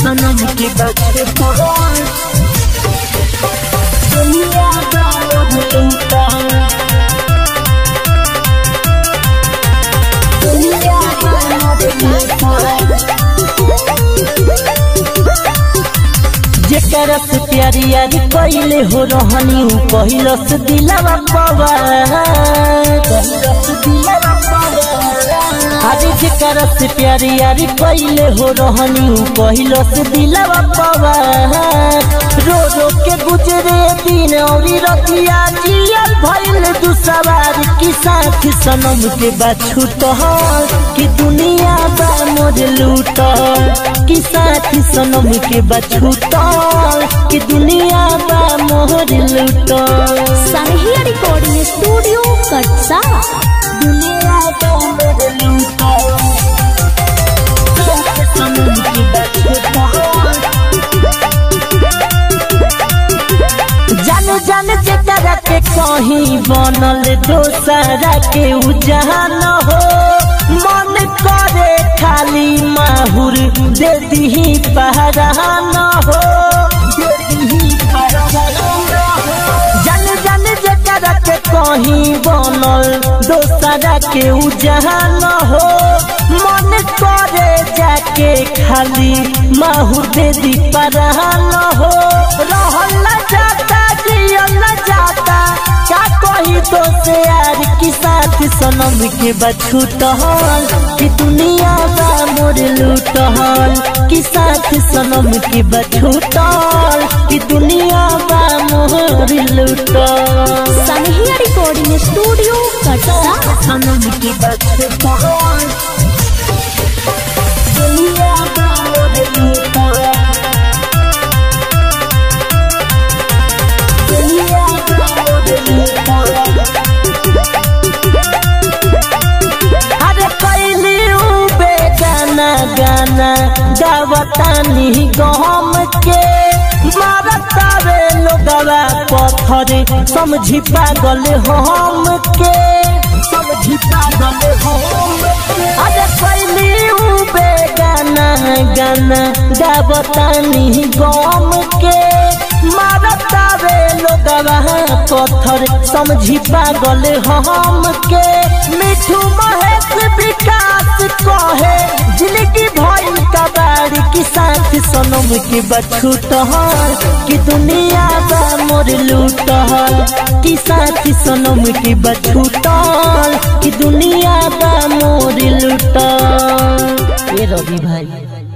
सनम के बच्चे दुनिया जेकरा से प्यारी यारी पहले हो रहनी पहिलस दिलवा बाबा आज जेकरा से प्यारी यारी पहले हो रहनी पहिलस दिलवा बाबा रो रो के गुजरे दिन और रतिया जिया भइल दुसवार की साथ सनम के बाछूट कि दुनिया बा मोर लूट कि साथ सनम के बाछूट कि दुनिया बा मोर लूट। सानहिया रिकॉर्डिंग स्टूडियो कटसा। दुनिया बा मोर लूट सनम के बाछूट जान जान जेकरा के कहीं बनल दोसरा के उजान हो मन करे खाली माहुर दे दीही पहरान हो जान जान जेकरा के कहीं बनल दोसरा के उजान हो मन करे जाके खाली माहुर दे दी पहरान हो रहल जाता जियल जाता क्या कही तो से यार की साथ सनम के बछूट कि दुनिया बा मोर लूट कि साथ सनम के बछूट कि दुनिया बा मोर लूट। सानहिया रिकॉर्डिंग स्टूडियो कटसा। सनम के बछूट दुनिया बा मोर लूट गाना गावतानी गम के मारतावे लोगवा पत्थर समझी पागल हम के समझी पागल हम अरे पहली बेगाना गाना गावतानी गम के मारतावे लोगवा पत्थर समझी पागल हम के मिठू महेश विकास कहे जिंदगी भइल कबाड़ी की साथ सनम के बछूट कि दुनिया बा मोर लूट कि साथ सनम के बछूट कि दुनिया बा मोर लूट। ये रवि भाई।